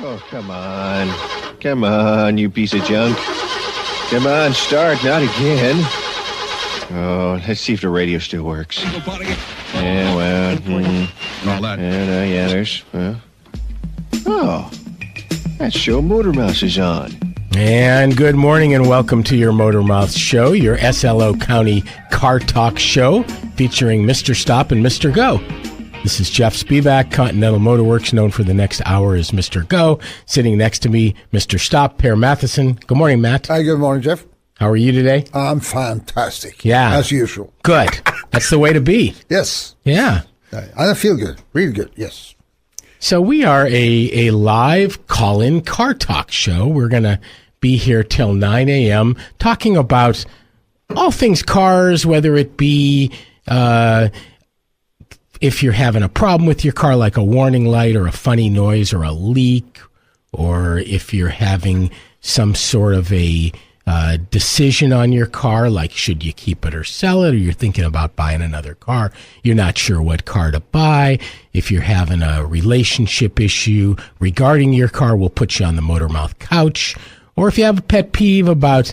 Oh, come on. Come on, you piece of junk. Come on, start. Not again. Oh, let's see if the radio still works. Yeah, well. All that. Yeah, there's... Oh, that show Motor Mouse is on. And good morning and welcome to your Motor Mouth Show, your SLO County Car Talk show featuring Mr. Stop and Mr. Go. This is Jeff Spevack, Continental Motor Works, known for the next hour as Mr. Go. Sitting next to me, Mr. Stop, Per Matheson. Good morning, Matt. Hi, good morning, Jeff. How are you today? I'm fantastic. Yeah. As usual. Good. That's the way to be. Yes. Yeah. I feel good. Really good, yes. So we are a live call-in car talk show. We're going to be here till 9 a.m. talking about all things cars, whether it be if you're having a problem with your car, like a warning light or a funny noise or a leak, or if you're having some sort of a decision on your car, like should you keep it or sell it, or you're thinking about buying another car, you're not sure what car to buy. If you're having a relationship issue regarding your car, we'll put you on the Motor Mouth couch. Or if you have a pet peeve about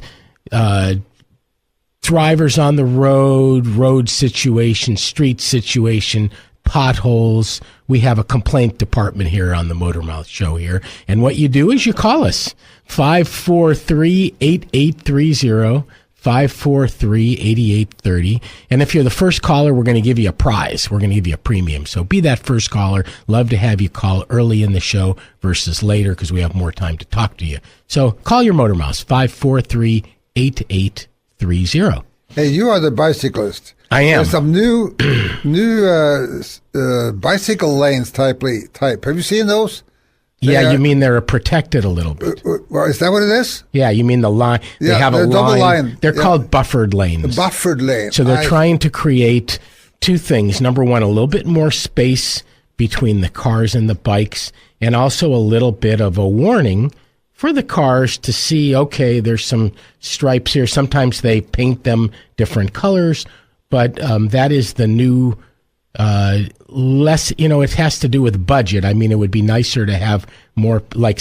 drivers on the road situation, street situation, potholes, we have a complaint department here on the Motor Mouth Show here. And what you do is you call us, 543-8830, 543-8830. And if you're the first caller, we're going to give you a prize. We're going to give you a premium. So be that first caller. Love to have you call early in the show versus later because we have more time to talk to you. So call your Motor Mouse, 543-8830. Hey, you are the bicyclist. I am. There's some new bicycle lanes type. Have you seen those? Yeah, you mean they're protected a little bit. Well, is that what it is? Yeah, you mean the line. They have a double line. They're called buffered lanes. Buffered lane. So they're trying to create two things. Number one, a little bit more space between the cars and the bikes, and also a little bit of a warning for the cars to see, okay, there's some stripes here. Sometimes they paint them different colors, but that is the new less, it has to do with budget. I mean, it would be nicer to have more, like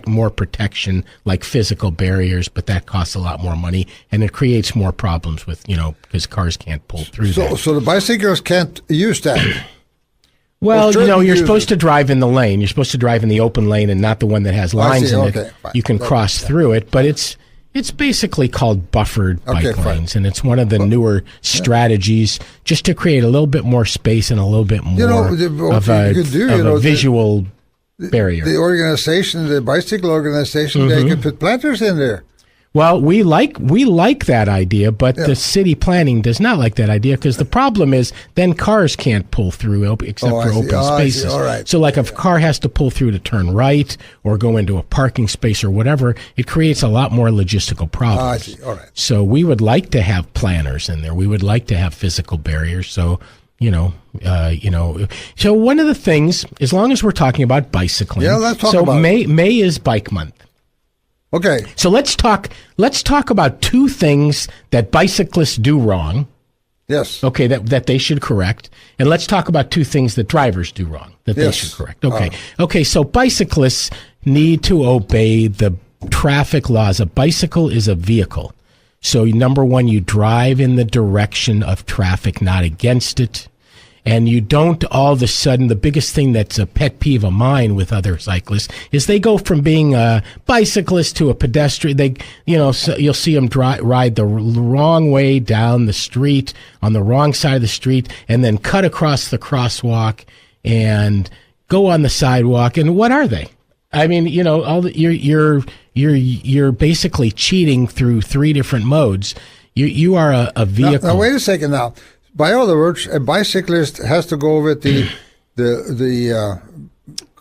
more protection, like physical barriers, but that costs a lot more money, and it creates more problems with, because cars can't pull through that. So the bicyclists can't use that? Well, you're supposed to drive in the lane. You're supposed to drive in the open lane and not the one that has lines in it. Fine. You can cross through it, but it's basically called buffered bike lanes, and it's one of the newer strategies just to create a little bit more space and a little bit more of a visual barrier. The bicycle organization, they could put planters in there. Well, we like that idea, but the city planning does not like that idea because the problem is then cars can't pull through except for open spaces. All right. So like if a car has to pull through to turn right or go into a parking space or whatever, it creates a lot more logistical problems. I see. All right. So we would like to have planners in there. We would like to have physical barriers. So, so one of the things, as long as we're talking about bicycling, let's talk about May is Bike Month. Okay. So let's talk about two things that bicyclists do wrong. Yes. Okay, that they should correct. And let's talk about two things that drivers do wrong that they should correct. Okay. Okay, so bicyclists need to obey the traffic laws. A bicycle is a vehicle. So number one, you drive in the direction of traffic, not against it. And you don't all of a sudden, the biggest thing that's a pet peeve of mine with other cyclists is they go from being a bicyclist to a pedestrian. So you'll see them ride the wrong way down the street, on the wrong side of the street, and then cut across the crosswalk and go on the sidewalk. And what are they? I mean, you're basically cheating through three different modes. You are a vehicle. Now, wait a second now. By other words, a bicyclist has to go with the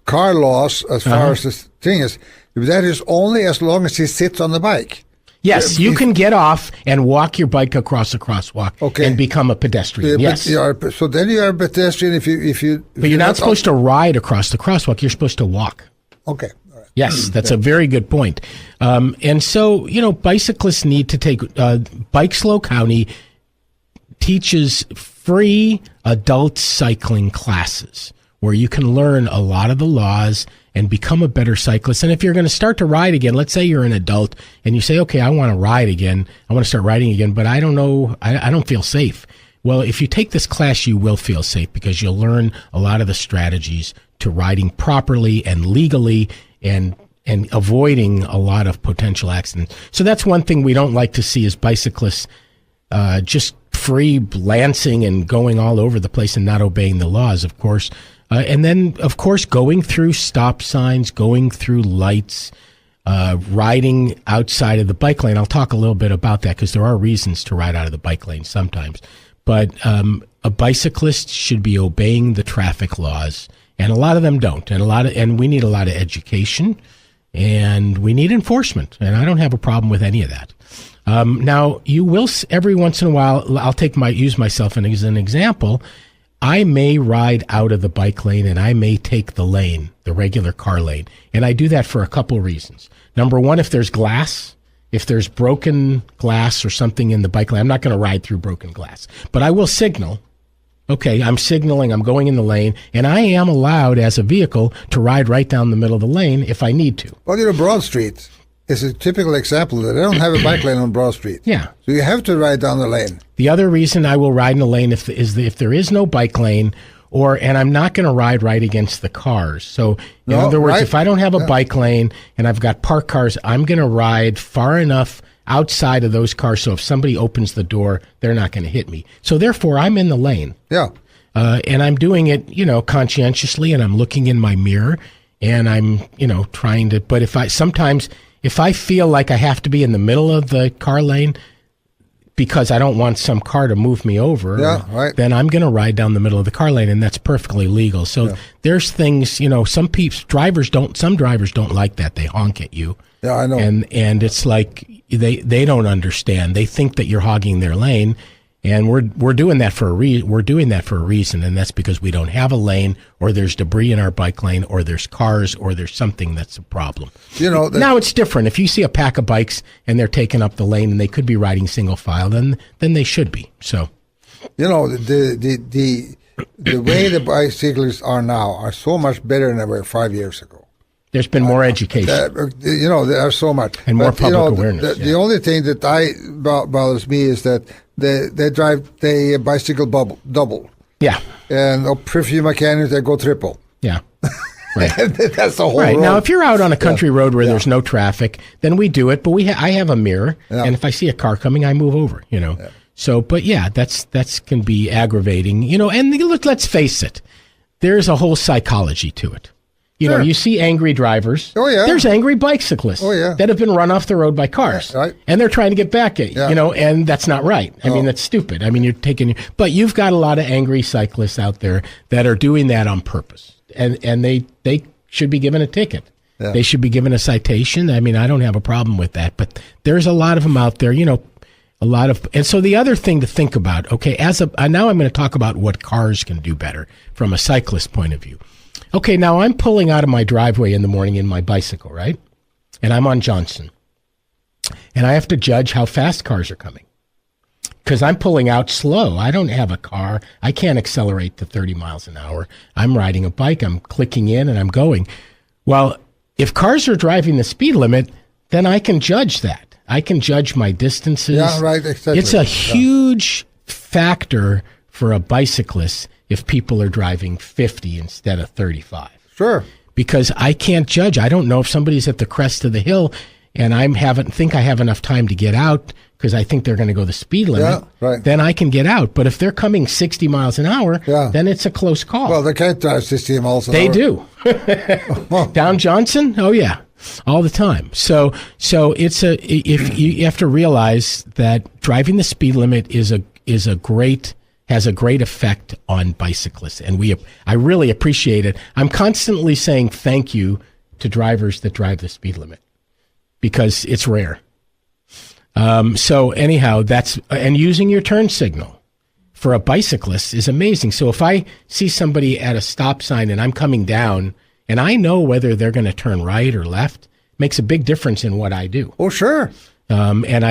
car laws as far as the thing is. That is only as long as he sits on the bike. Yes, you can get off and walk your bike across a crosswalk and become a pedestrian. Yes. So then you are a pedestrian if you. But you're not supposed to ride across the crosswalk. You're supposed to walk. Okay. All right. Yes, that's a very good point. And so, bicyclists need to take Bike Slow County teaches free adult cycling classes where you can learn a lot of the laws and become a better cyclist. And if you're going to start to ride again, let's say you're an adult and you say, okay, I want to ride again. I want to start riding again, but I don't know. I don't feel safe. Well, if you take this class, you will feel safe because you'll learn a lot of the strategies to riding properly and legally and avoiding a lot of potential accidents. So that's one thing we don't like to see is bicyclists just free lancing and going all over the place and not obeying the laws, of course. And then, of course, going through stop signs, going through lights, riding outside of the bike lane. I'll talk a little bit about that because there are reasons to ride out of the bike lane sometimes. But a bicyclist should be obeying the traffic laws, and a lot of them don't. And we need a lot of education, and we need enforcement. And I don't have a problem with any of that. Now, you will every once in a while. I'll use myself as an example. I may ride out of the bike lane, and I may take the lane, the regular car lane, and I do that for a couple reasons. Number one, if there's glass. If there's broken glass or something in the bike lane, I'm not going to ride through broken glass. But I will signal. Okay, I'm signaling, I'm going in the lane, and I am allowed as a vehicle to ride right down the middle of the lane if I need to. Well, Broad Street is a typical example that they don't have a bike lane on Broad Street. Yeah. So you have to ride down the lane. The other reason I will ride in the lane if there is no bike lane, and I'm not going to ride right against the cars. So, in other words, if I don't have a bike lane and I've got parked cars, I'm going to ride far enough outside of those cars so if somebody opens the door, they're not going to hit me. So, therefore, I'm in the lane. Yeah. And I'm doing it, conscientiously, and I'm looking in my mirror, and I'm, trying to. But if I feel like I have to be in the middle of the car lane, because I don't want some car to move me over, then I'm going to ride down the middle of the car lane, and that's perfectly legal. So there's things, some drivers don't like that. They honk at you. Yeah, I know. And it's like they don't understand. They think that you're hogging their lane, and we're doing that for a reason, and that's because we don't have a lane, or there's debris in our bike lane, or there's cars, or there's something that's a problem. Now it's different. If you see a pack of bikes and they're taking up the lane and they could be riding single file, then they should be. So, the way the bicyclists are now are so much better than they were 5 years ago. There's been more education. There are so much. And more public awareness. The only thing that bothers me is that they drive the bicycle double. Yeah. And prefer mechanics, they go triple. Yeah. Right. That's the whole road. Now, if you're out on a country road where there's no traffic, then we do it. But I have a mirror, and if I see a car coming, I move over, Yeah. So, but yeah, that's can be aggravating, and let's face it, there's a whole psychology to it. You see angry drivers. Oh, yeah. There's angry bicyclists that have been run off the road by cars. Yeah, right. And they're trying to get back at you, and that's not right. I mean, that's stupid. I mean, but you've got a lot of angry cyclists out there that are doing that on purpose. And they should be given a ticket. Yeah. They should be given a citation. I mean, I don't have a problem with that. But there's a lot of them out there, and so the other thing to think about, okay, now I'm going to talk about what cars can do better from a cyclist point of view. Okay, now I'm pulling out of my driveway in the morning in my bicycle, right? And I'm on Johnson. And I have to judge how fast cars are coming. Because I'm pulling out slow. I don't have a car. I can't accelerate to 30 miles an hour. I'm riding a bike. I'm clicking in and I'm going. Well, if cars are driving the speed limit, then I can judge that. I can judge my distances. Yeah, right, exactly. It's a huge factor for a bicyclist if people are driving 50 instead of 35. Sure. Because I can't judge. I don't know if somebody's at the crest of the hill and I have enough time to get out because I think they're going to go the speed limit. Yeah, right. Then I can get out. But if they're coming 60 miles an hour, then it's a close call. Well, they can't drive 60 miles an hour. They do. Down Johnson? Oh, yeah. All the time. So if you have to realize that driving the speed limit has a great effect on bicyclists, and I really appreciate it. I'm constantly saying thank you to drivers that drive the speed limit because it's rare. So anyhow, and using your turn signal for a bicyclist is amazing. So if I see somebody at a stop sign and I'm coming down and I know whether they're going to turn right or left, makes a big difference in what I do. Oh, sure. And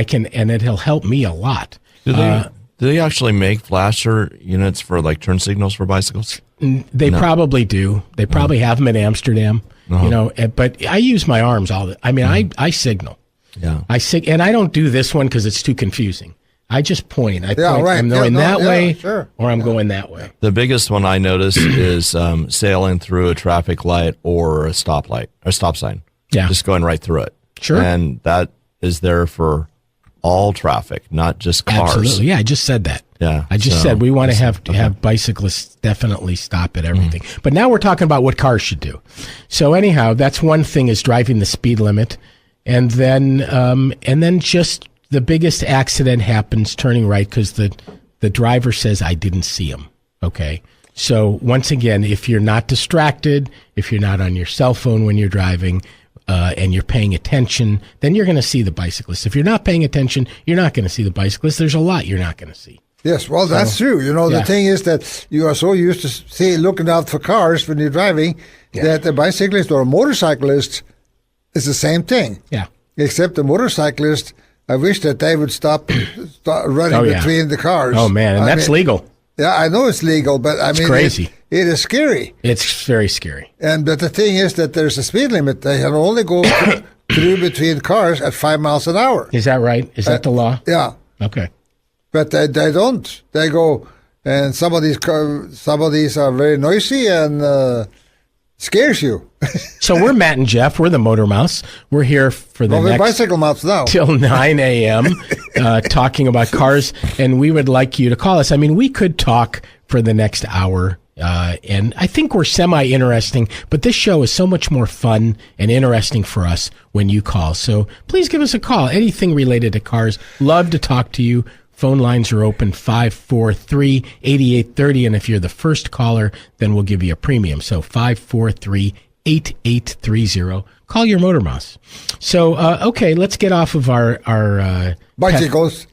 it'll help me a lot. Do they actually make flasher units for like turn signals for bicycles? They probably do. They probably have them in Amsterdam, but I use my arms I signal. Yeah. And I don't do this one because it's too confusing. I just point. I point. Right. I'm going that way, sure. or I'm going that way. The biggest one I notice is sailing through a traffic light or a stoplight or stop sign. Yeah. Just going right through it. Sure. And that is there for all traffic, not just cars. Absolutely. Yeah, I just said that. Yeah. I just said we want to have bicyclists definitely stop at everything. But now we're talking about what cars should do. So anyhow, that's one thing, is driving the speed limit. And then just the biggest accident happens turning right because the driver says, I didn't see him. Okay. So once again, if you're not distracted, if you're not on your cell phone when you're driving, and you're paying attention, then you're going to see the bicyclist. If you're not paying attention, you're not going to see the bicyclist. There's a lot you're not going to see. Yes, well, that's true. The thing is that you are so used to looking out for cars when you're driving that the bicyclist or a motorcyclist is the same thing. Yeah. Except the motorcyclist, I wish that they would stop running between the cars. Oh, man, and that's legal. Yeah, I know it's legal, but it's crazy. It is scary. It's very scary. But the thing is that there's a speed limit. They can only go through between cars at 5 miles an hour. Is that right? Is that the law? Yeah. Okay. But they don't. They go, and some of these are very noisy and scares you. So we're Matt and Jeff. We're the Motor Mouse. We're here for the next bicycle mouse now till 9 a.m. Talking about cars, and we would like you to call us. I mean, we could talk for the next hour. And I think we're semi-interesting, but this show is so much more fun and interesting for us when you call. So please give us a call. Anything related to cars. Love to talk to you. Phone lines are open 543-8830. And if you're the first caller, then we'll give you a premium. So 543-8830. Call your Motor Mouse. So, okay, let's get off of our bicycles.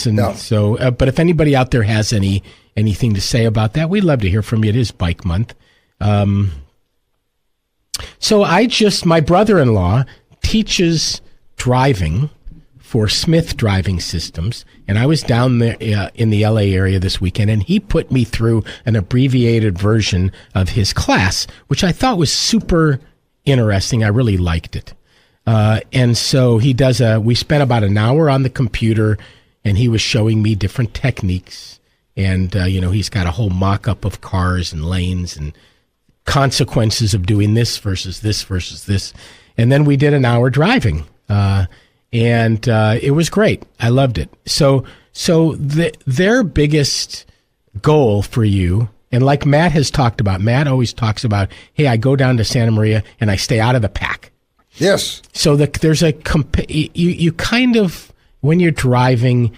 And so, but if anybody out there has anything to say about that, we'd love to hear from you. It is Bike Month. So my brother-in-law teaches driving for Smith Driving Systems, and I was down there in the LA area this weekend, and he put me through an abbreviated version of his class, which I thought was super interesting. I really liked it. And so we spent about an hour on the computer, and he was showing me different techniques. And, he's got a whole mock-up of cars and lanes and consequences of doing this versus this versus this. And then we did an hour driving. And it was great. I loved it. So their biggest goal for you, and like Matt has talked about, Matt always talks about, hey, I go down to Santa Maria and I stay out of the pack. Yes. So there's you kind of, when you're driving,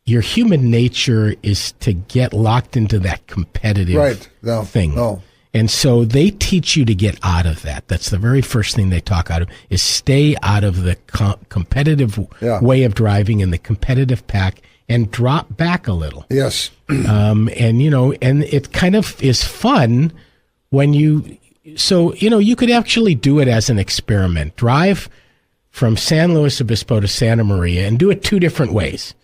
your human nature is to get locked into that competitive thing. No. And so they teach you to get out of that. That's the very first thing they talk out of, is stay out of the competitive way of driving in the competitive pack and drop back a little. Yes. And it kind of is fun when you could actually do it as an experiment. Drive from San Luis Obispo to Santa Maria and do it two different ways.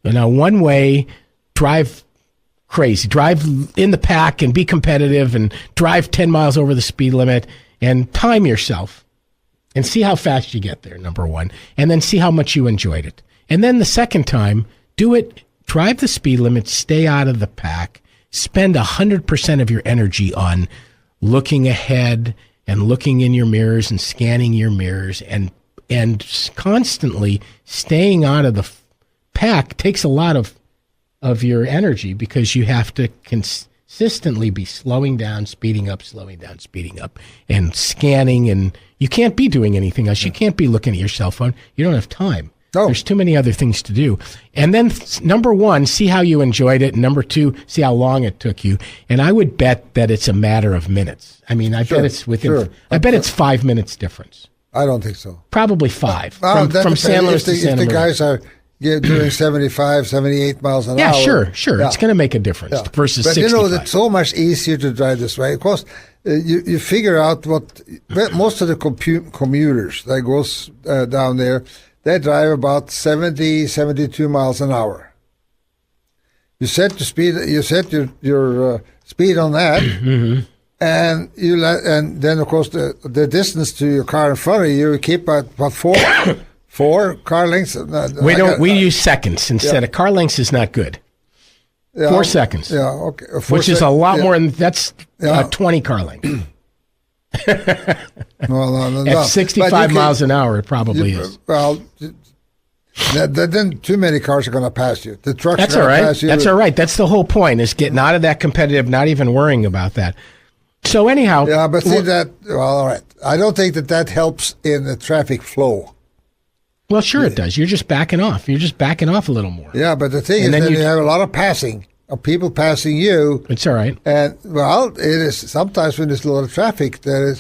One way, drive crazy, drive in the pack and be competitive and drive 10 miles over the speed limit and time yourself and see how fast you get there, number one, and then see how much you enjoyed it. And then the second time, do it, drive the speed limit, stay out of the pack, spend 100% of your energy on looking ahead and looking in your mirrors and scanning your mirrors and constantly staying out of the pack takes a lot of your energy, because you have to consistently be slowing down, speeding up, and scanning, and you can't be doing anything else. You can't be looking at your cell phone. You don't have time. No. There's too many other things to do. And then number one, see how you enjoyed it. And number two, see how long it took you. And I would bet that it's a matter of minutes. I mean, I bet it's I bet it's 5 minutes difference. I don't think so. Probably 5 from San Luis to Santa Maria. If the guys are doing 75, 78 miles an hour. Yeah, sure. Yeah. It's going to make a difference versus 65. But it's so much easier to drive this way. Of course, you figure out most of the commuters that goes down there, they drive about 70, 72 miles an hour. You set the speed. You set your speed on that, and and then of course the distance to your car in front of you keep at about four car lengths. We use seconds instead of car lengths is not good. 4 seconds. Yeah, okay. Which is a lot more than that's 20 car lengths. No. At 65 miles an hour, it probably is. Well, then too many cars are going to pass you. The trucks That's are all going to right. pass you. That's all right. That's the whole point, is getting out of that competitive, not even worrying about that. So anyhow. Yeah, but see all right. I don't think that helps in the traffic flow. Well, sure it does. You're just backing off. You're just backing off a little more. Yeah, but the thing is that you have a lot of passing, of people passing you. It's all right. And, well, it is sometimes when there's a lot of traffic, but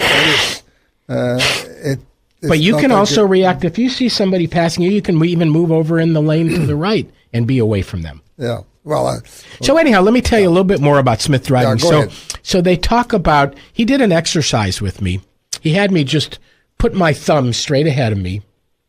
you can also react. If you see somebody passing you, you can even move over in the lane to the right and be away from them. Yeah. Well. So anyhow, let me tell you a little bit more about Smith driving. Go ahead. So they talk about, he did an exercise with me. He had me just put my thumb straight ahead of me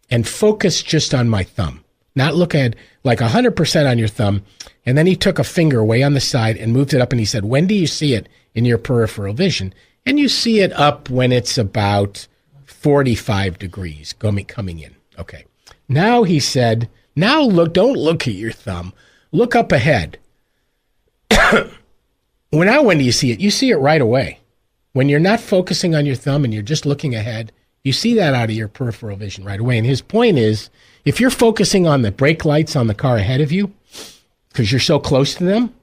and focus just on my thumb, not look at like 100% on your thumb. And then he took a finger way on the side and moved it up, and he said, when do you see it in your peripheral vision? And you see it up when it's about 45 degrees coming in. Okay. Now he said, don't look at your thumb. Look up ahead. Well, now when do you see it? You see it right away. When you're not focusing on your thumb and you're just looking ahead, you see that out of your peripheral vision right away. And his point is, if you're focusing on the brake lights on the car ahead of you, because you're so close to them,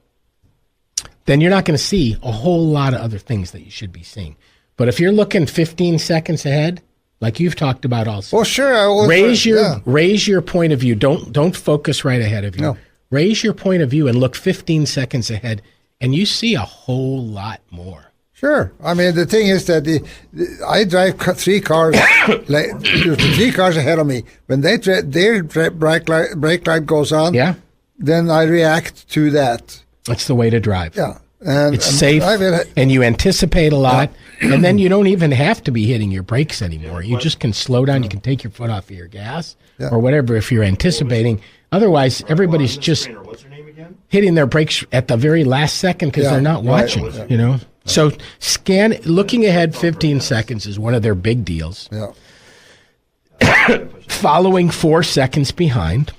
then you're not going to see a whole lot of other things that you should be seeing. But if you're looking 15 seconds ahead, like you've talked about also, well, sure, raise your point of view. Don't focus right ahead of you. No. Raise your point of view and look 15 seconds ahead, and you see a whole lot more. Sure. I mean, the thing is that I drive 3 cars, there's 3 cars ahead of me. When their brake light goes on, then I react to that. That's the way to drive. Yeah. And it's safe, and you anticipate a lot, and then you don't even have to be hitting your brakes anymore. You just can slow down. You can take your foot off of your gas or whatever if you're anticipating. Otherwise, everybody's just hitting their brakes at the very last second because they're not watching, you know. So looking ahead 15 seconds is one of their big deals. Yeah. Following 4 seconds behind,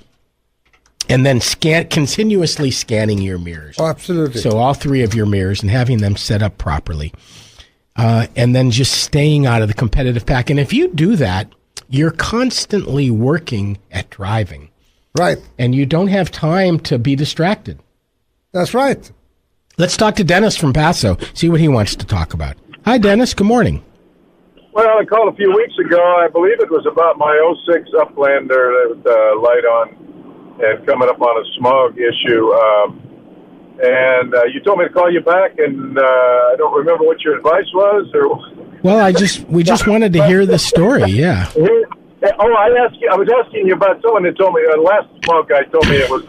and then continuously scanning your mirrors. Oh, absolutely. So all 3 of your mirrors and having them set up properly. And then just staying out of the competitive pack. And if you do that, you're constantly working at driving. Right. And you don't have time to be distracted. That's right. Let's talk to Dennis from Paso, see what he wants to talk about. Hi, Dennis. Good morning. Well, I called a few weeks ago. I believe it was about my '06 Uplander with the light on and coming up on a smog issue. And you told me to call you back, and I don't remember what your advice was. Well, we just wanted to hear the story, yeah. Oh, I was asking you about someone that told me, last smog guy told me it was,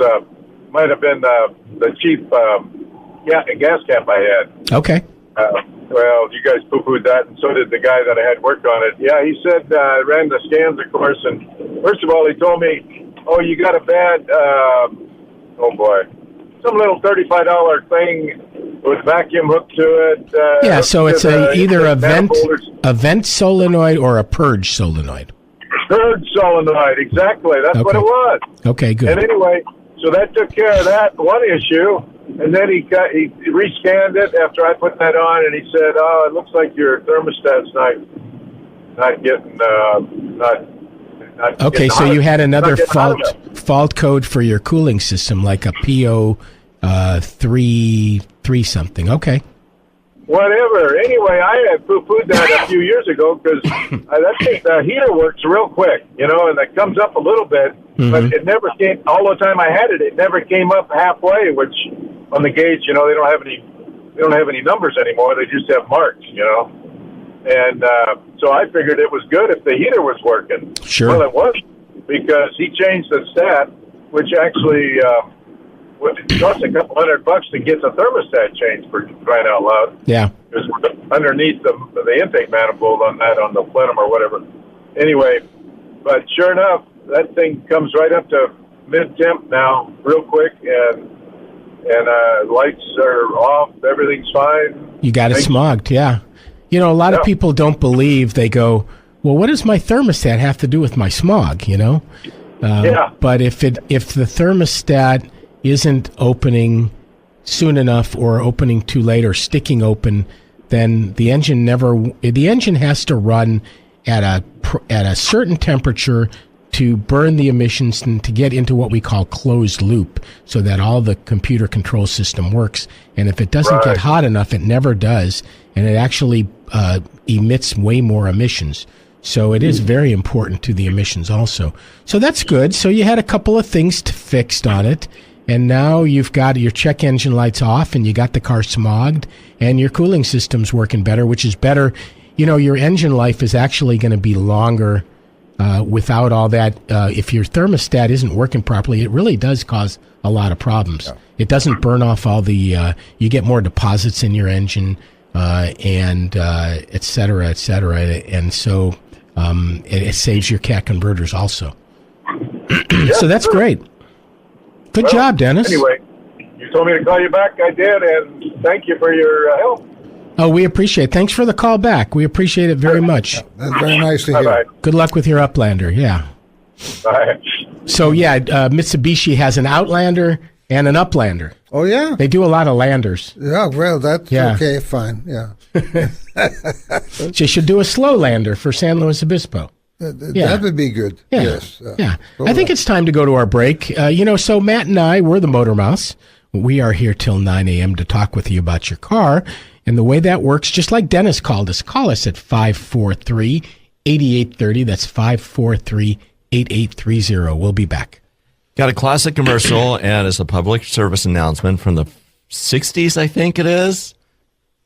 might have been the cheap gas cap I had. Okay. Well, you guys poo-pooed that, and so did the guy that I had worked on it. Yeah, he said, ran the scans, of course, and first of all, he told me, oh, you got a bad, some little $35 thing with vacuum hooked to it. So it's either a vent solenoid or a purge solenoid. Purge solenoid, exactly. That's what it was. Okay, good. And anyway, so that took care of that one issue. And then he rescanned it after I put that on, and he said, "Oh, it looks like your thermostat's not getting Okay, so you had another fault code for your cooling system, like a PO 3 something. Okay. Whatever. Anyway, I had poo-pooed that a few years ago because the heater works real quick, and it comes up a little bit, but it never came. All the time I had it, it never came up halfway. Which on the gauge, they don't have any numbers anymore. They just have marks, And so I figured it was good if the heater was working. Sure. Well, it wasn't because he changed the stat, which actually it cost a couple $100 to get the thermostat changed, for crying out loud. Yeah. It was underneath the intake manifold on the plenum or whatever. Anyway, but sure enough, that thing comes right up to mid-temp now, real quick, and and lights are off, everything's fine. You got it smogged, yeah. You know, a lot of people don't believe. They go, well, what does my thermostat have to do with my smog, you know? But if the thermostat isn't opening soon enough or opening too late or sticking open, then the engine has to run at a certain temperature to burn the emissions and to get into what we call closed loop so that all the computer control system works. And if it doesn't get hot enough, it never does, and it actually emits way more emissions. So it is very important to the emissions also. So that's good. So you had a couple of things fixed on it, and now you've got your check engine lights off, and you got the car smogged, and your cooling system's working better, which is better. You know, your engine life is actually going to be longer without all that. If your thermostat isn't working properly, it really does cause a lot of problems. Yeah. It doesn't burn off all the, you get more deposits in your engine, and et cetera, et cetera. And so it saves your cat converters also. So that's great. Good job, Dennis. Anyway, you told me to call you back. I did, and thank you for your help. Oh, we appreciate it. Thanks for the call back. We appreciate it very much. That's very nice to hear. Bye-bye. Good luck with your Uplander, yeah. Bye. So, yeah, Mitsubishi has an Outlander and an Uplander. Oh, yeah? They do a lot of landers. Yeah, well, that's okay, fine, yeah. She should do a slow lander for San Luis Obispo. That would be good, yes. Yeah, I think it's time to go to our break. So Matt and I, we're the Motor Mouse. We are here till 9 a.m. to talk with you about your car. And the way that works, just like Dennis called us, call us at 543-8830. That's 543-8830. We'll be back. Got a classic commercial, and it's a public service announcement from the 60s, I think it is.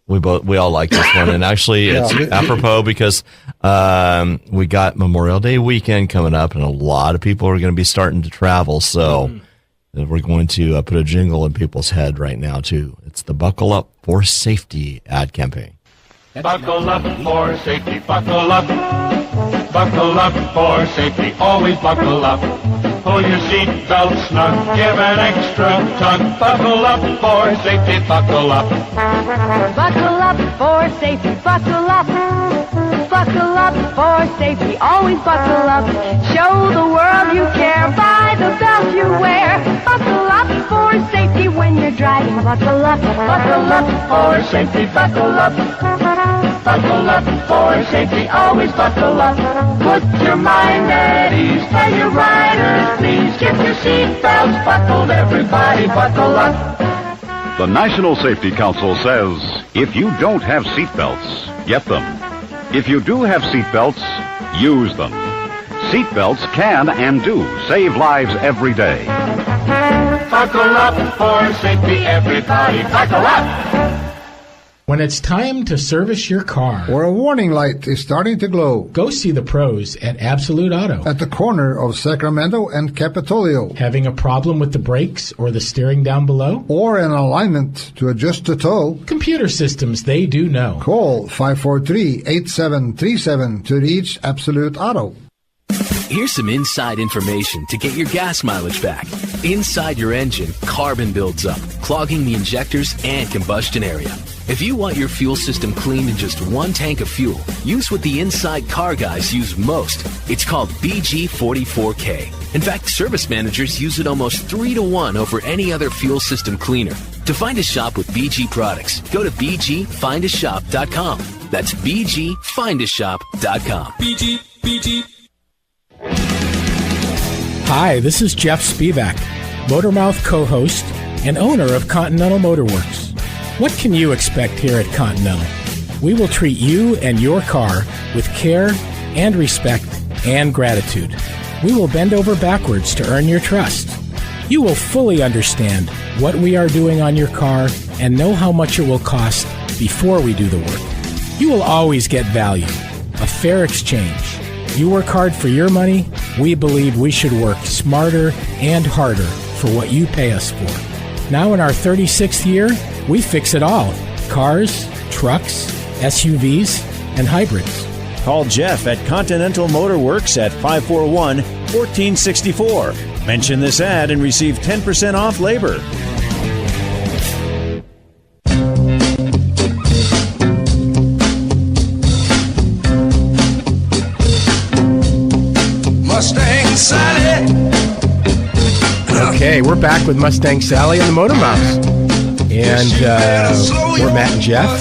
We all like this one, and actually it's apropos because we got Memorial Day weekend coming up, and a lot of people are going to be starting to travel, so we're going to put a jingle in people's head right now, too. It's the Buckle Up for Safety ad campaign. Buckle up for safety, buckle up. Buckle up for safety, always buckle up. Pull your seatbelt snug, give an extra tug. Buckle up for safety, buckle up. Buckle up for safety, buckle up. Buckle up for safety, always buckle up. Show the world you care by the belt you wear. Buckle up for safety when you're driving. Buckle up for safety, buckle up. Buckle up for safety, always buckle up. Put your mind at ease, tell your riders please. Get your seatbelts buckled, everybody buckle up. The National Safety Council says, if you don't have seatbelts, get them. If you do have seatbelts, use them. Seatbelts can and do save lives every day. Buckle up for safety, everybody buckle up. When it's time to service your car, or a warning light is starting to glow, go see the pros at Absolute Auto. At the corner of Sacramento and Capitolio. Having a problem with the brakes or the steering down below? Or an alignment to adjust the tow? Computer systems, they do know. Call 543-8737 to reach Absolute Auto. Here's some inside information to get your gas mileage back. Inside your engine, carbon builds up, clogging the injectors and combustion area. If you want your fuel system cleaned in just one tank of fuel, use what the inside car guys use most. It's called BG44K. In fact, service managers use it almost 3-to-1 over any other fuel system cleaner. To find a shop with BG products, go to bgfindashop.com. That's bgfindashop.com. BG. Hi, this is Jeff Spevack, Motormouth co-host and owner of Continental Motorworks. What can you expect here at Continental? We will treat you and your car with care and respect and gratitude. We will bend over backwards to earn your trust. You will fully understand what we are doing on your car and know how much it will cost before we do the work. You will always get value, a fair exchange. You work hard for your money. We believe we should work smarter and harder for what you pay us for. Now in our 36th year, we fix it all. Cars, trucks, SUVs, and hybrids. Call Jeff at Continental Motorworks at 541-1464. Mention this ad and receive 10% off labor. Mustang Sally. Okay, we're back with Mustang Sally on the Motor Mouse. And we're Matt and Jeff.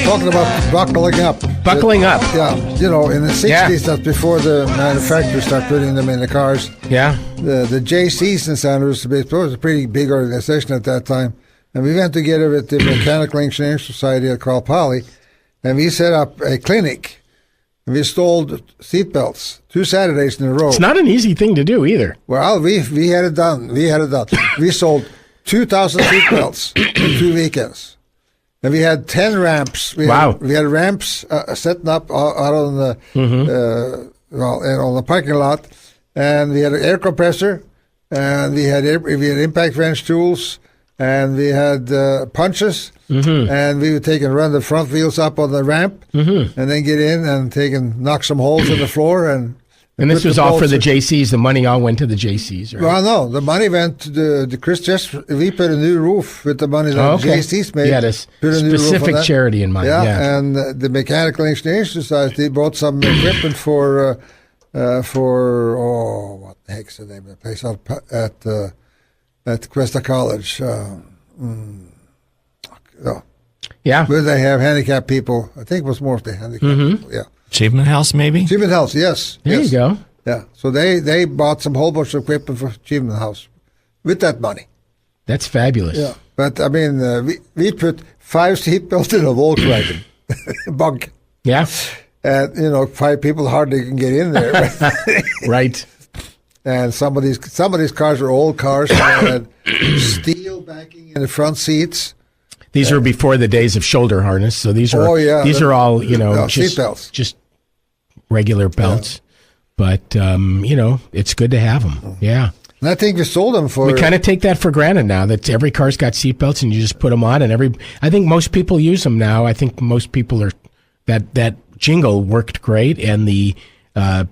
Talking about buckling up. Buckling up. Yeah, in the 60s, that's before the manufacturers started putting them in the cars. Yeah. The JCs in San Luis Obispo was a pretty big organization at that time. And we went together with the Mechanical Engineering Society at Cal Poly, and we set up a clinic. And we installed seatbelts 2 Saturdays in a row. It's not an easy thing to do either. Well, we had it done. We sold 2,000 seatbelts in 2 weekends. And we had 10 ramps. We had ramps setting up out on the on the parking lot, and we had an air compressor, and we had impact wrench tools, and we had punches, and we would take and run the front wheels up on the ramp, and then get in and knock some holes in the floor and. And this was all for the JCs. The money all went to the JCs, right? Well, no. The money went to the Chris. We put a new roof with the money that the JCs made. You had a specific charity in mind. Yeah, and the Mechanical Engineering Society bought some equipment for what the heck's the name of the place at Cuesta College. Yeah. Where they have handicapped people. I think it was more of the handicapped people. Yeah. Achievement House, maybe? Achievement House, yes. There you go. Yeah. So they bought whole bunch of equipment for Achievement House with that money. That's fabulous. Yeah. But, I mean, we put 5 seatbelts in a Volkswagen bunk. Yeah. And, 5 people hardly can get in there. Right. And some of these cars are old cars. They had steel backing in the front seats. These were before the days of shoulder harness, so these are all just regular belts. Yeah. But it's good to have them. Yeah. And I think we sold them for. We kind of take that for granted now that every car's got seatbelts and you just put them on, and I think most people use them now. I think most people are that jingle worked great, and the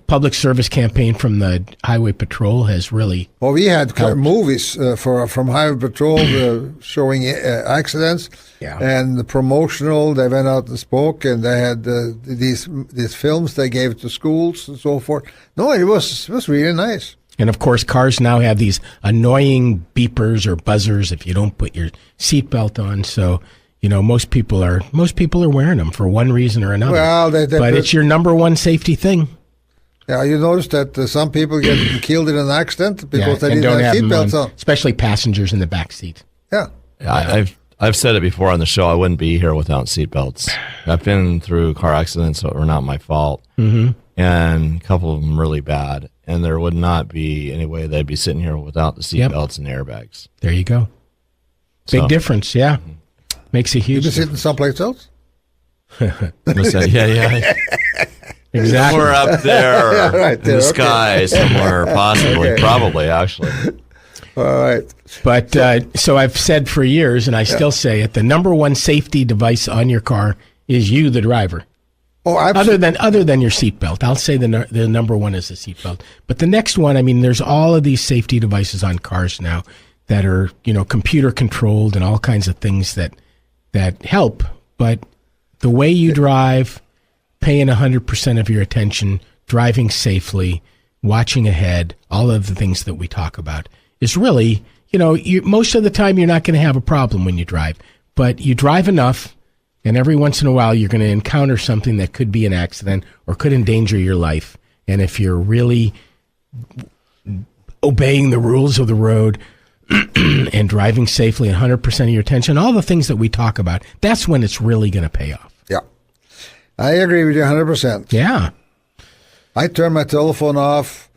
public service campaign from the Highway Patrol has really. Well, we had movies from Highway Patrol showing accidents, and the promotional. They went out and spoke, and they had these films they gave to schools and so forth. No, it was really nice. And of course, cars now have these annoying beepers or buzzers if you don't put your seatbelt on. So. Most people are wearing them for one reason or another. Well, but it's your number one safety thing. Yeah, you notice that some people get killed in an accident because they didn't have seatbelts on. Especially passengers in the back seat. Yeah. I've said it before on the show. I wouldn't be here without seatbelts. I've been through car accidents that were not my fault, and a couple of them really bad. And there would not be any way they'd be sitting here without the seatbelts and airbags. There you go. Big difference, yeah. Makes a huge difference. You been sitting someplace else? Yeah. Exactly. Somewhere up there, in the sky, somewhere, possibly, probably, actually. All right. But so I've said for years, and I still say it, the number one safety device on your car is you, the driver. Oh, absolutely. Other than your seatbelt. I'll say the number one is the seatbelt. But the next one, I mean, there's all of these safety devices on cars now that are, computer controlled and all kinds of things that help. But the way you drive, paying 100% of your attention, driving safely, watching ahead, all of the things that we talk about is really, most of the time you're not going to have a problem when you drive, but you drive enough, and every once in a while you're going to encounter something that could be an accident or could endanger your life. And if you're really obeying the rules of the road and driving safely and 100% of your attention, all the things that we talk about, that's when it's really going to pay off. Yeah. I agree with you 100%. Yeah. I turn my telephone off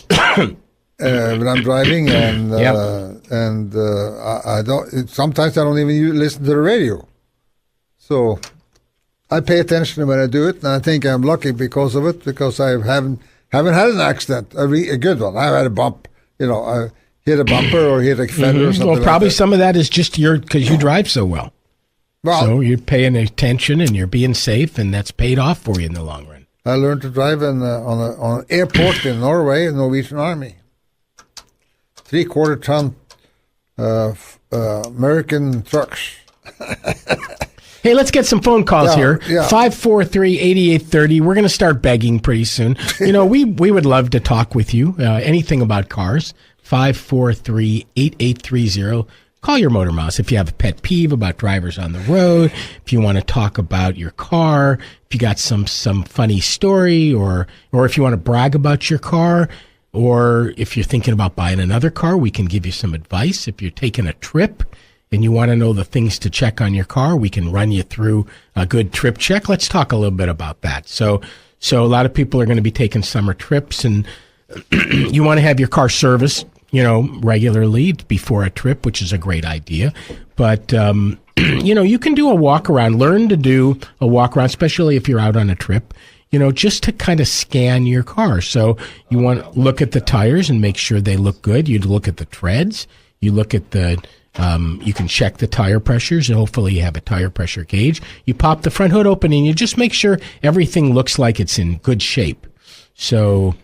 when I'm driving, and I don't. Sometimes I don't even listen to the radio. So I pay attention when I do it, and I think I'm lucky because of it, because I haven't had an accident, a good one. I've had a bump, I hit a bumper or hit a fender or something. Well, probably some of that is just because you drive so well. So you're paying attention and you're being safe, and that's paid off for you in the long run. I learned to drive on an airport in Norway, in the Norwegian Army. 3/4 ton American trucks. Hey, let's get some phone calls here. Yeah. 543-8830. We're going to start begging pretty soon. You know, we would love to talk with you. Anything about cars. 543-8830. Call your Motor Mouse if you have a pet peeve about drivers on the road, if you want to talk about your car, if you got some funny story, or if you want to brag about your car, or if you're thinking about buying another car, we can give you some advice. If you're taking a trip and you want to know the things to check on your car, we can run you through a good trip check. Let's talk a little bit about that. So a lot of people are going to be taking summer trips, and you want to have your car serviced, you know, regularly before a trip, which is a great idea. But, you know, you can do a walk around, learn to do a walk around, especially if you're out on a trip, you know, just to kind of scan your car. So you want to look at the tires and make sure they look good. You look at the treads. You look at the, you can check the tire pressures, and hopefully you have a tire pressure gauge. You pop the front hood open and you just make sure everything looks like it's in good shape. So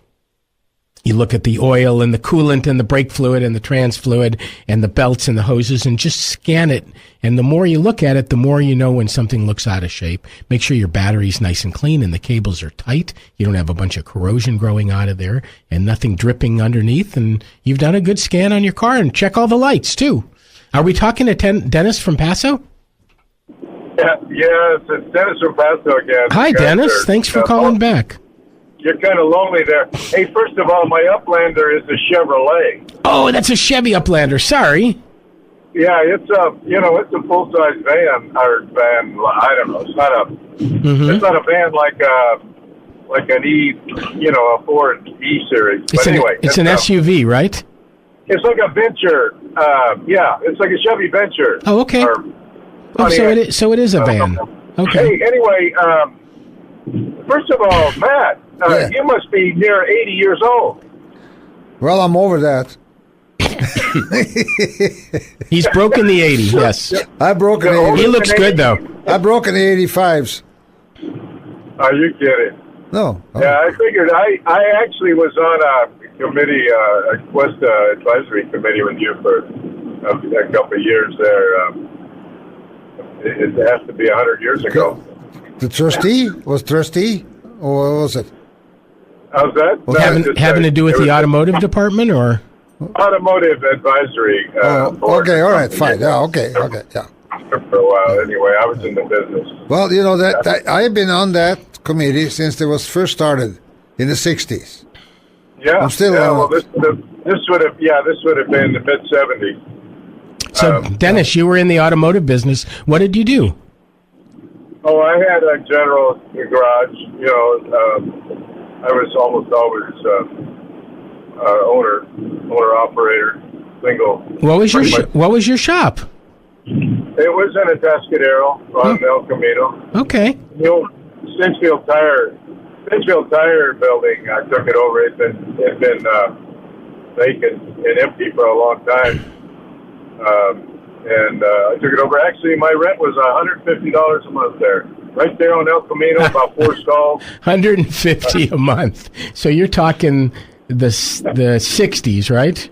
you look at the oil and the coolant and the brake fluid and the trans fluid and the belts and the hoses, and just scan it. And the more you look at it, the more you know when something looks out of shape. Make sure your battery's nice and clean and the cables are tight. You don't have a bunch of corrosion growing out of there and nothing dripping underneath. And you've done a good scan on your car, and check all the lights too. Are we talking to Dennis from Paso? Yes, it's Dennis from Paso again. Hi, Dennis. Thanks for calling back. You're kind of lonely there. Hey, first of all, my Uplander is a Chevrolet. Oh, that's a Chevy Uplander. Sorry. Yeah, it's a it's a full-size van. I don't know. It's not a It's not a van like an E, a Ford E series. But anyway, it's an SUV, right? It's like a Venture. It's like a Chevy Venture. Oh, okay. So it is a van. Okay. Hey, anyway, first of all, Matt, you must be near 80 years old. Well, I'm over that. He's broken the 80, yes. I broke an 80. He looks good, though. I broke an 85s. Are you kidding? No. Yeah, I figured. I actually was on a committee, a Quest advisory committee with you for a couple of years there. It has to be 100 years ago. The trustee? Was trustee? Or what was it? How's that? Well, having to do with the automotive department, or? Automotive advisory. Okay, all right, fine. Yeah, okay, yeah. For a while, anyway. I was in the business. Well, that I've been on that committee since it was first started in the 60s. Yeah, I'm still on it. This would have been the mid-70s. So, Dennis, you were in the automotive business. What did you do? Oh, I had a general garage. I was almost always owner operator, single. What was your shop? It was in a Atascadero on El Camino. Okay. The old Cinchfield Tire building. I took it over. It's been vacant and empty for a long time. And I took it over. Actually, my rent was $150 a month there. Right there on El Camino, about 4 stalls. $150 a month. So you're talking the 60s, right?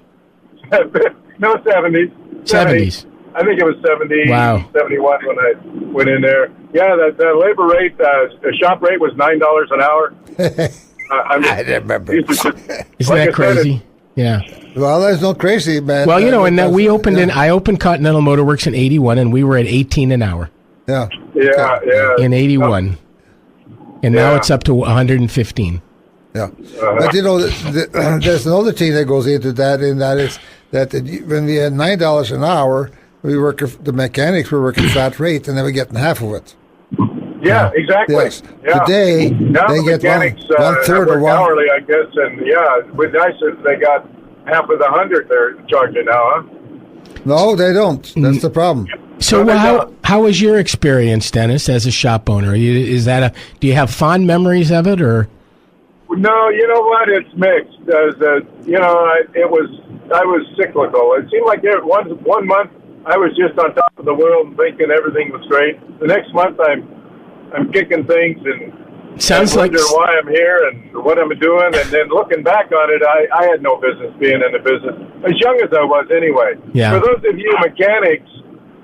No, 70s. 70s. I think it was 70, wow. 71 when I went in there. Yeah, the labor rate, the shop rate was $9 an hour. I remember. Isn't that crazy? Yeah. Well, that's not crazy, man. Well, and I opened Continental Motor Works in 81, and we were at 18 an hour. Yeah. In 81. And now it's up to 115. Yeah. But, there's another thing that goes into that, and that is that when we had $9 an hour, the mechanics were working flat rate, and they were getting half of it. Yeah, exactly. Yes. Yeah. Today, now they get one third or one hourly, I guess, and with nicer they got half of the 100 they're charging now, huh? No, they don't. That's the problem. So how was your experience, Dennis, as a shop owner? Do you have fond memories of it, or? No, you know what? It's mixed. I was cyclical. It seemed like one month I was just on top of the world and thinking everything was great. The next month I'm kicking things and wondering why I'm here and what I'm doing. And then looking back on it, I had no business being in the business, as young as I was anyway. Yeah. For those of you mechanics,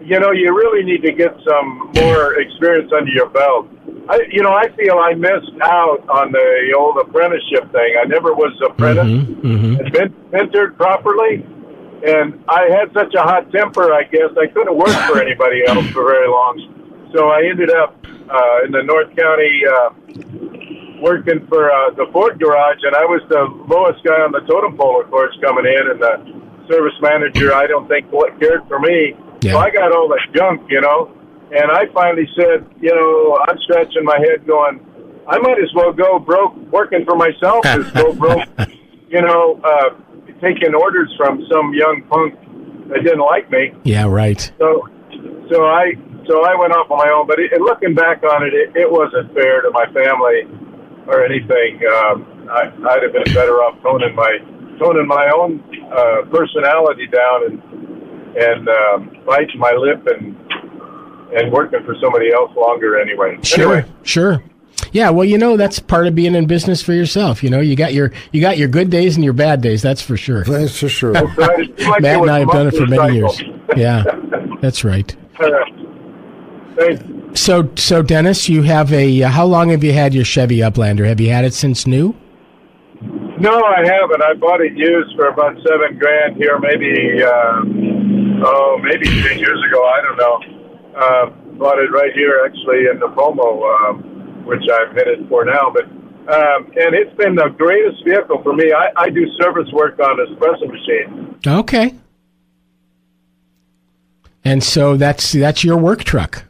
you really need to get some more experience under your belt. I feel I missed out on the old apprenticeship thing. I never was apprenticed and mentored properly. And I had such a hot temper, I guess, I couldn't work for anybody else for very long. So I ended up in the North County working for the Ford garage, and I was the lowest guy on the totem pole, of course, coming in, and the service manager, I don't think, cared for me. Yeah. So I got all that junk, and I finally said, I'm scratching my head going, I might as well go broke working for myself as go broke, taking orders from some young punk that didn't like me. Yeah, right. So I went off on my own, but looking back on it, it wasn't fair to my family or anything. I'd have been better off toning my own personality down and biting my lip and working for somebody else longer anyway. Sure. Yeah, well, that's part of being in business for yourself. You got your good days and your bad days. That's for sure. That's for sure. Like Matt and I have done it for many years. Yeah, that's right. Thanks. So Dennis, you have how long have you had your Chevy Uplander? Have you had it since new? No, I haven't. I bought it used for about $7,000 here, maybe 10 years ago. I don't know. Bought it right here, actually, in the Pomo, which I'm headed for now. But and it's been the greatest vehicle for me. I do service work on espresso machine. Okay. And so that's your work truck.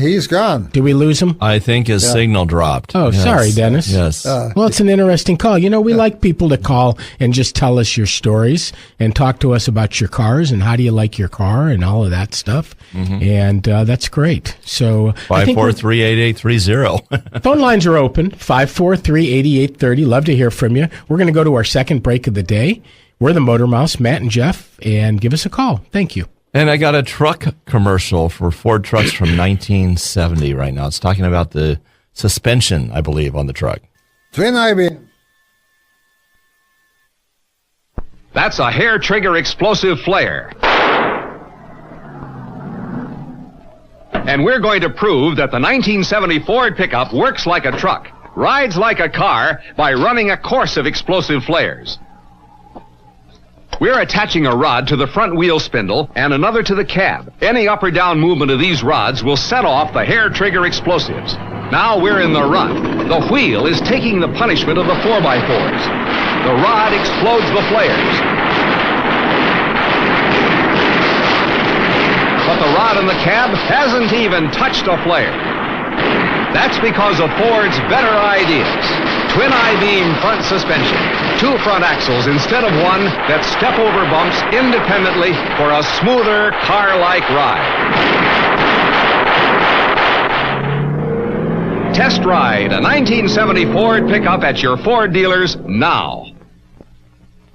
He's gone. Did we lose him? I think his signal dropped. Oh, yes. Sorry, Dennis. Yes. Well, it's an interesting call. We like people to call and just tell us your stories and talk to us about your cars and how do you like your car and all of that stuff. Mm-hmm. And that's great. So 543-8830. Phone lines are open, 543-8830. Love to hear from you. We're going to go to our second break of the day. We're the Motor Mouse, Matt and Jeff, and give us a call. Thank you. And I got a truck commercial for Ford trucks from 1970 right now. It's talking about the suspension, I believe, on the truck. Twin IB. That's a hair trigger explosive flare. And we're going to prove that the 1970 Ford pickup works like a truck, rides like a car by running a course of explosive flares. We're attaching a rod to the front wheel spindle and another to the cab. Any up or down movement of these rods will set off the hair trigger explosives. Now we're in the run. The wheel is taking the punishment of the 4x4s. The rod explodes the flares. But the rod in the cab hasn't even touched a flare. That's because of Ford's better ideas. Twin I-beam front suspension. 2 front axles instead of 1 that step over bumps independently for a smoother car-like ride. Test ride a 1970 Ford pickup at your Ford dealers now.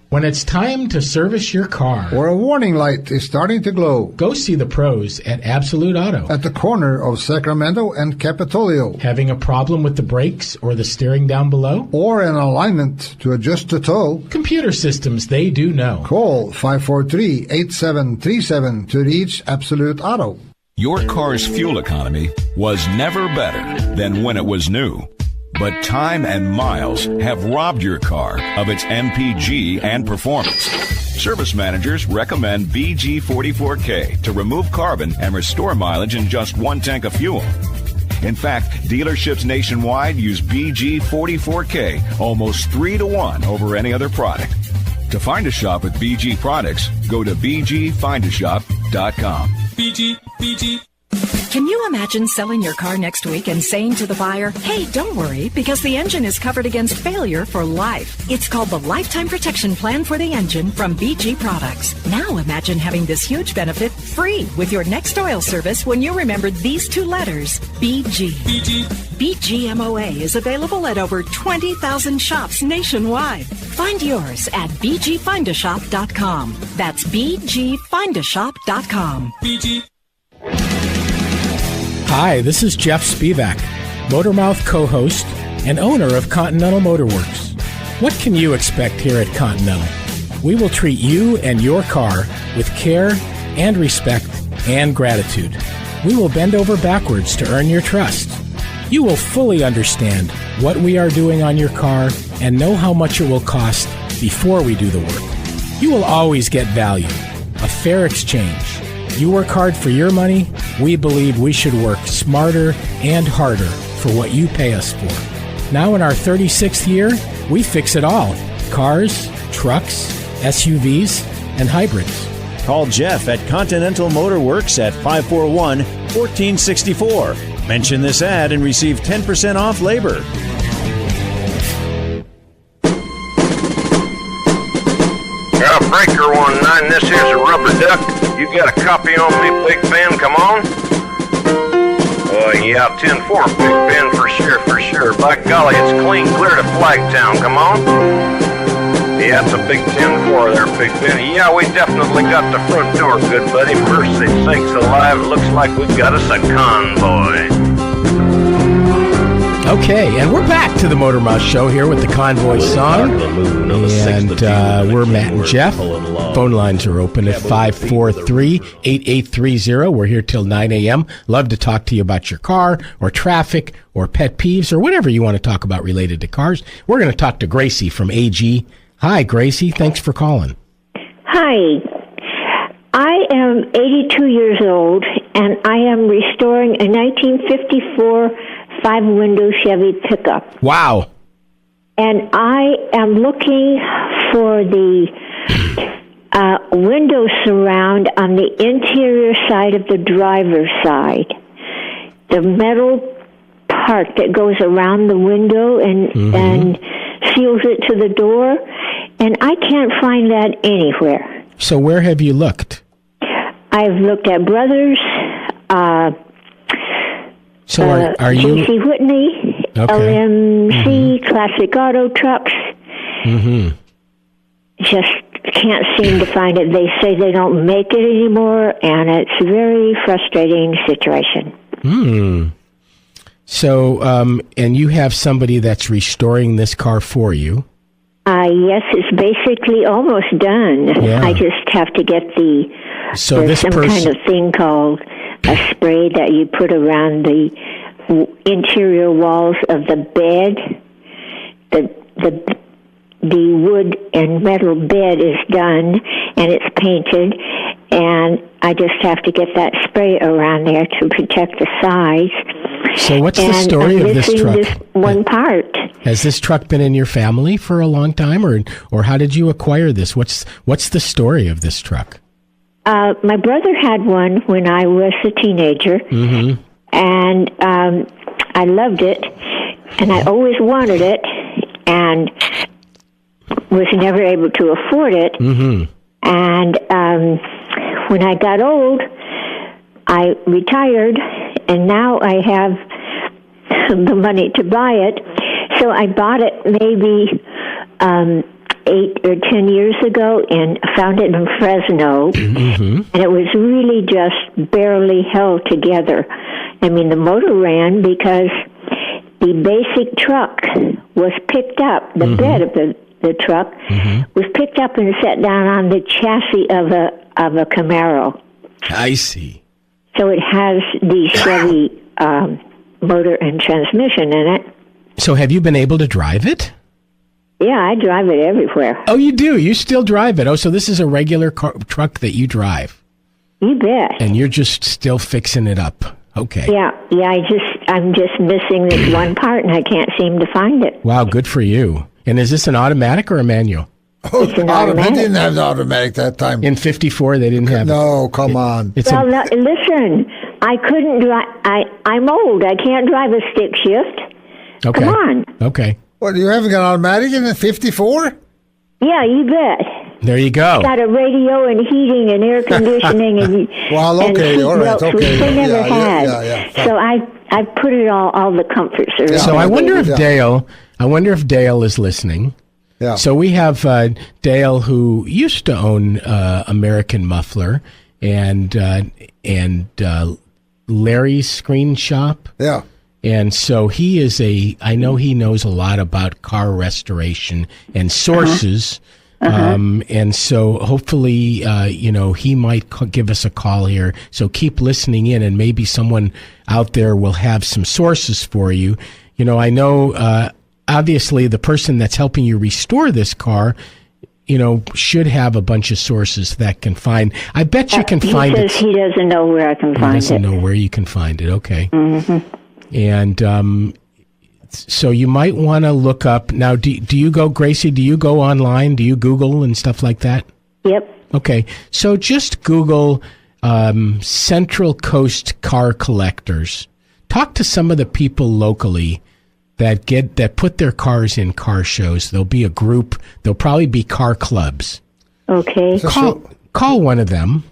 When it's time to service your car, or a warning light is starting to glow, go see the pros at Absolute Auto. At the corner of Sacramento and Capitolio. Having a problem with the brakes or the steering down below? Or an alignment to adjust the tow? Computer systems, they do know. Call 543-8737 to reach Absolute Auto. Your car's fuel economy was never better than when it was new. But time and miles have robbed your car of its MPG and performance. Service managers recommend BG44K to remove carbon and restore mileage in just 1 tank of fuel. In fact, dealerships nationwide use BG44K almost 3-to-1 over any other product. To find a shop with BG products, go to BGFindAShop.com. BG. Can you imagine selling your car next week and saying to the buyer, hey, don't worry, because the engine is covered against failure for life. It's called the Lifetime Protection Plan for the Engine from BG Products. Now imagine having this huge benefit free with your next oil service when you remember these 2 letters, BG. BGMOA is available at over 20,000 shops nationwide. Find yours at BGFindAShop.com. That's BGFindAShop.com. BG. Hi, this is Jeff Spevack, Motormouth co-host and owner of Continental Motor Works. What can you expect here at Continental? We will treat you and your car with care and respect and gratitude. We will bend over backwards to earn your trust. You will fully understand what we are doing on your car and know how much it will cost before we do the work. You will always get value, a fair exchange. You work hard for your money. We believe we should work smarter and harder for what you pay us for. Now in our 36th year, we fix it all. Cars, trucks, SUVs, and hybrids. Call Jeff at Continental Motor Works at 541-1464. Mention this ad and receive 10% off labor. Breaker 19, this here's a rubber duck. You got a copy on me, Big Ben? Come on. Yeah, 10-4, Big Ben, for sure. By golly, it's clean clear to Flagtown. Come on. Yeah, it's a big 10-4 there, Big Ben. Yeah, we definitely got the front door, good buddy. Mercy sakes alive, it looks like we've got us a convoy. Okay, and we're back to the Motor Mouth Show here with the Convoy song. And we're Matt and Jeff. Phone lines are open at 543-8830. We're here till 9 a.m. Love to talk to you about your car or traffic or pet peeves or whatever you want to talk about related to cars. We're going to talk to Gracie from AG. Hi, Gracie. Thanks for calling. Hi. I am 82 years old, and I am restoring a 1954 5-window Chevy pickup. Wow. And I am looking for the window surround on the interior side of the driver's side. The metal part that goes around the window and seals it to the door. And I can't find that anywhere. So where have you looked? I've looked at Brothers, so are you... J.C. Whitney, okay. LMC, Classic Auto Trucks. Just can't seem to find it. They say they don't make it anymore, and it's a very frustrating situation. So, and you have somebody that's restoring this car for you? Yes, it's basically almost done. Yeah. I just have to get there's some kind of thing called a spray that you put around the interior walls of the bed. The wood and metal bed is done, and it's painted, and I just have to get that spray around there to protect the sides. So what's the story of this truck? This one part. Has this truck been in your family for a long time, or how did you acquire this? What's the story of this truck? My brother had one when I was a teenager, and I loved it, and I always wanted it, and was never able to afford it. And when I got old, I retired, and now I have the money to buy it. So I bought it maybe 8 or 10 years ago and found it in Fresno. And it was really just barely held together. I mean, the motor ran because the basic truck was picked up, the bed of the truck was picked up and set down on the chassis of a Camaro. I see. So it has the Chevy motor and transmission in it. So have you been able to drive it? Yeah, I drive it everywhere. Oh, you do? You still drive it? Oh, so this is a regular truck that you drive? You bet. And you're just still fixing it up. Okay. Yeah. I'm just missing this one part, and I can't seem to find it. Wow, good for you. And is this an automatic or a manual? Oh, they didn't have the automatic that time. In 54, they didn't have it. No, come on. Listen, I couldn't drive. I'm old. I can't drive a stick shift. Okay. Come on. Okay. What, you haven't got automatic in the 54? Yeah, you bet. There you go. It's got a radio and heating and air conditioning and well, okay, and all right, belts, okay. which they never had. Yeah, so I put it all the comforts around. So I wonder if Dale is listening. Yeah. So we have Dale, who used to own American Muffler and Larry's Screen Shop. Yeah. And so he is I know he knows a lot about car restoration and sources And so hopefully, he might give us a call here. So keep listening in, and maybe someone out there will have some sources for you. I know, obviously, the person that's helping you restore this car, should have a bunch of sources that can find. I bet you can find it. He doesn't know where I can find it. He doesn't know where you can find it. Okay. And so you might want to look up. Now, do you go, Gracie, do you go online? Do you Google and stuff like that? Yep. Okay. So just Google Central Coast car collectors. Talk to some of the people locally that put their cars in car shows. There'll be a group. There'll probably be car clubs. Okay. Call one of them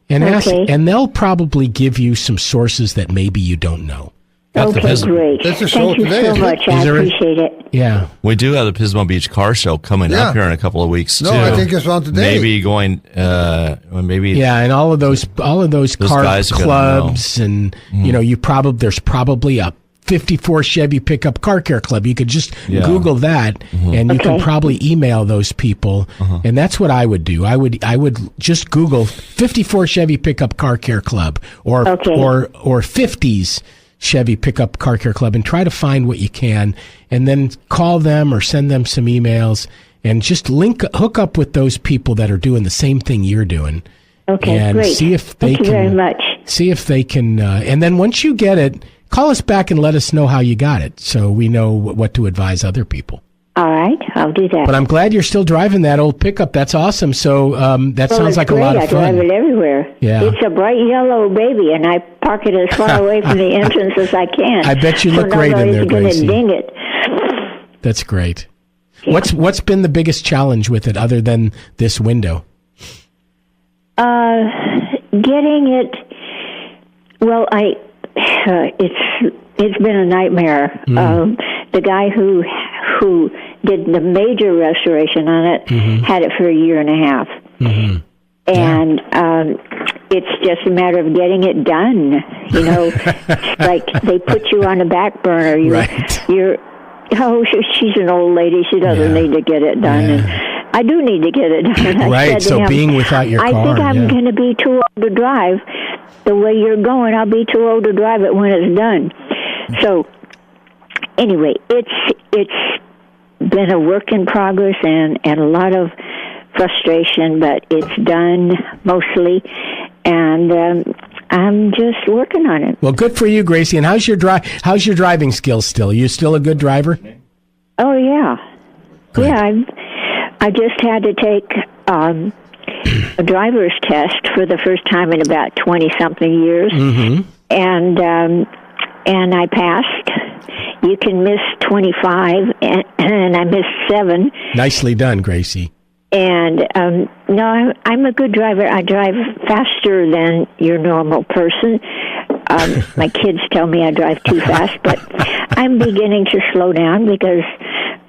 and ask, and they'll probably give you some sources that maybe you don't know. Okay, great. Thank you so much. I appreciate it. Yeah. We do have the Pismo Beach Car Show coming up here in a couple of weeks, too. No, I think it's on today. Maybe going, maybe. Yeah, and all of those car clubs, and, there's probably a 54 Chevy Pickup Car Care Club. You could just Google that, and you can probably email those people. And that's what I would do. I would just Google 54 Chevy Pickup Car Care Club or 50s Chevy Pickup Car Care Club, and try to find what you can, and then call them or send them some emails, and just hook up with those people that are doing the same thing you're doing. Okay, and great. See if they Thank you very much. See if they can, and then once you get it, call us back and let us know how you got it, so we know what to advise other people. All right, I'll do that. But I'm glad you're still driving that old pickup. That's awesome. So that sounds like great. a lot of fun. I drive it everywhere. Yeah. It's a bright yellow baby, and I park it as far away from the entrance as I can. I bet you look great in there, Gracie. Ding it. That's great. Yeah. What's been the biggest challenge with it, other than this window? Getting it. Well, it's been a nightmare. The guy who did the major restoration on it had it for a year and a half. And it's just a matter of getting it done. Like they put you on the back burner. She's an old lady. She doesn't need to get it done. And I do need to get it done. Right, so him, being without your car. I think I'm going to be too old to drive. The way you're going, I'll be too old to drive it when it's done. So, anyway, it's been a work in progress and a lot of frustration, but it's done mostly, and I'm just working on it. Well, good for you, Gracie. And how's your driving skills still? Are you still a good driver? Oh, yeah. Good. Yeah, I just had to take a driver's test for the first time in about 20-something years, and I passed. You can miss 25, and I missed 7. Nicely done, Gracie. And no, I'm a good driver. I drive faster than your normal person. My kids tell me I drive too fast, but I'm beginning to slow down because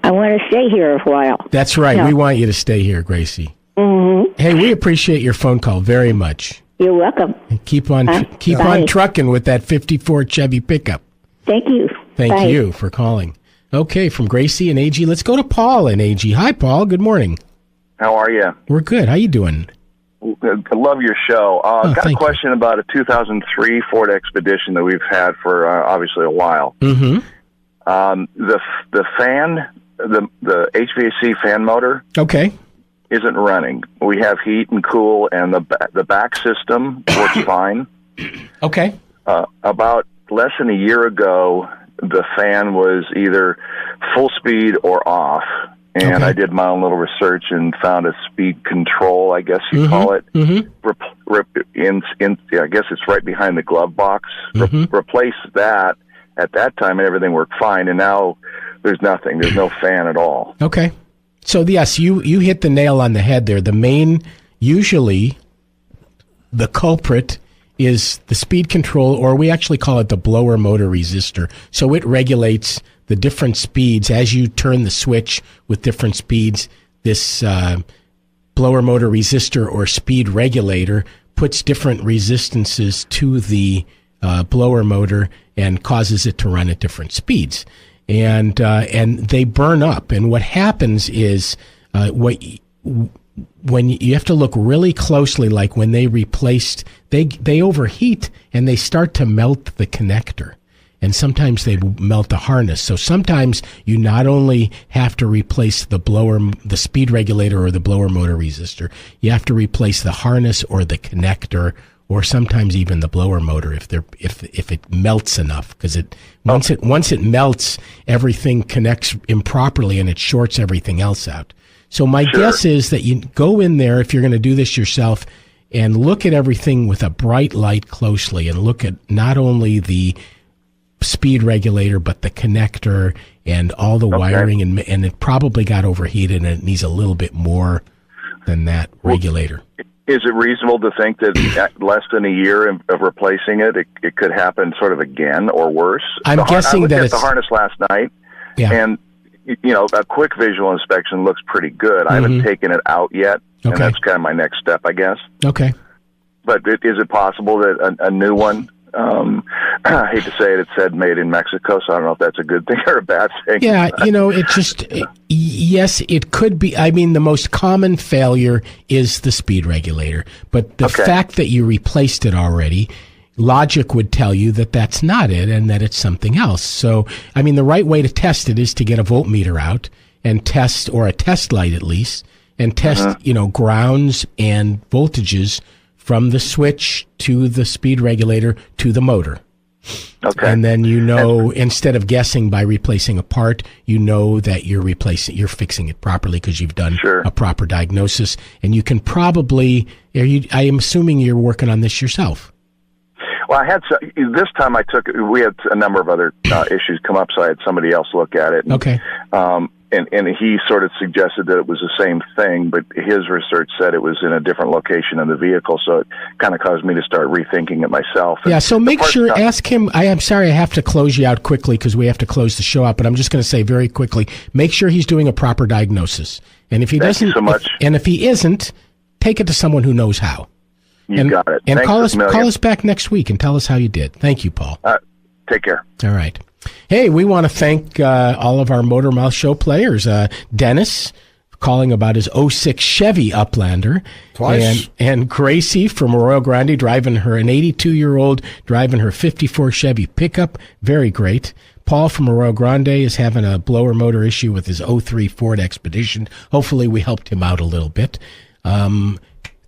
I want to stay here a while. That's right. We want you to stay here, Gracie. Hey, we appreciate your phone call very much. You're welcome. And keep on trucking with that 54 Chevy pickup. Thank you. Thank you for calling. Okay, from Gracie and AG, let's go to Paul and AG. Hi, Paul. Good morning. How are you? We're good. How you doing? I love your show. I've got a question about a 2003 Ford Expedition that we've had for obviously a while. The fan, the HVAC fan motor, isn't running. We have heat and cool, and the back system works fine. Okay. About less than a year ago, the fan was either full speed or off. And I did my own little research and found a speed control, I guess you call it. I guess it's right behind the glove box. Replace that at that time, and everything worked fine. And now there's nothing. There's no fan at all. Okay. So, yes, you hit the nail on the head there. Usually, the culprit is the speed control, or we actually call it the blower motor resistor. So it regulates the different speeds as you turn the switch with different speeds. This blower motor resistor or speed regulator puts different resistances to the blower motor and causes it to run at different speeds. And they burn up. And what happens is what when you have to look really closely, like when they replaced, they overheat and they start to melt the connector. And sometimes they melt the harness. So sometimes you not only have to replace the speed regulator or the blower motor resistor, you have to replace the harness or the connector, or sometimes even the blower motor if it melts enough. Because once it melts, everything connects improperly and it shorts everything else out. So my guess is that you go in there, if you're going to do this yourself, and look at everything with a bright light closely, and look at not only the speed regulator but the connector and all the wiring, and it probably got overheated and it needs a little bit more than that regulator. Is it reasonable to think that less than a year of replacing it could happen sort of again or worse? I'm guessing that it's... I looked at the harness last night, and a quick visual inspection looks pretty good. I haven't taken it out yet, and that's kind of my next step, I guess. Okay. But is it possible that a new one, I hate to say it said made in Mexico, so I don't know if that's a good thing or a bad thing. Yeah, yes, it could be. I mean, the most common failure is the speed regulator, but the fact that you replaced it already, logic would tell you that that's not it and that it's something else. So, I mean, the right way to test it is to get a voltmeter out and test, or a test light at least, and test, grounds and voltages from the switch to the speed regulator to the motor. Okay. And then instead of guessing by replacing a part, that you're fixing it properly because you've done a proper diagnosis. And you can probably, I am assuming you're working on this yourself. Well, this time we had a number of other issues come up, so I had somebody else look at it. And he sort of suggested that it was the same thing, but his research said it was in a different location in the vehicle, so it kind of caused me to start rethinking it myself. Yeah, so make sure, ask him, I'm sorry I have to close you out quickly because we have to close the show out, but I'm just going to say very quickly, make sure he's doing a proper diagnosis. And if he doesn't, so much. And if he isn't, take it to someone who knows how. You got it. And call us back next week and tell us how you did. Thank you, Paul. Take care. All right. Hey, we want to thank all of our Motor Mouth show players. Dennis calling about his 06 Chevy Uplander. Twice. And Gracie from Arroyo Grande driving her, an 82-year-old driving her 54 Chevy pickup. Very great. Paul from Arroyo Grande is having a blower motor issue with his 03 Ford Expedition. Hopefully we helped him out a little bit.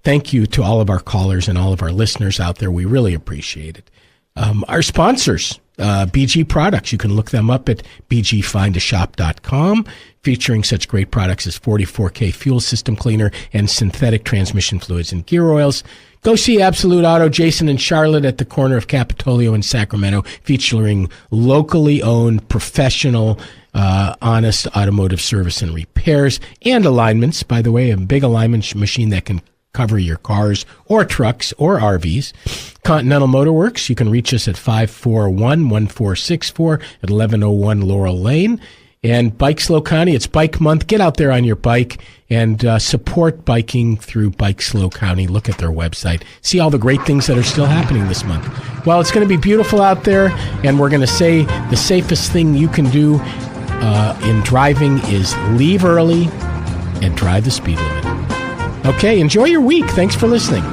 Thank you to all of our callers and all of our listeners out there. We really appreciate it. Our sponsors, BG Products, you can look them up at bgfindashop.com, featuring such great products as 44K fuel system cleaner and synthetic transmission fluids and gear oils. Go see Absolute Auto, Jason and Charlotte at the corner of Capitolio and Sacramento, featuring locally owned, professional, honest automotive service and repairs and alignments. By the way, a big alignment machine that can cover your cars or trucks or RVs. Continental Motor Works, you can reach us at 541-1464 at 1101 Laurel Lane. And Bike Slow County, it's Bike Month. Get out there on your bike and support biking through Bike Slow County. Look at their website. See all the great things that are still happening this month. Well, it's going to be beautiful out there, and we're going to say the safest thing you can do in driving is leave early and drive the speed limit. Okay, enjoy your week. Thanks for listening.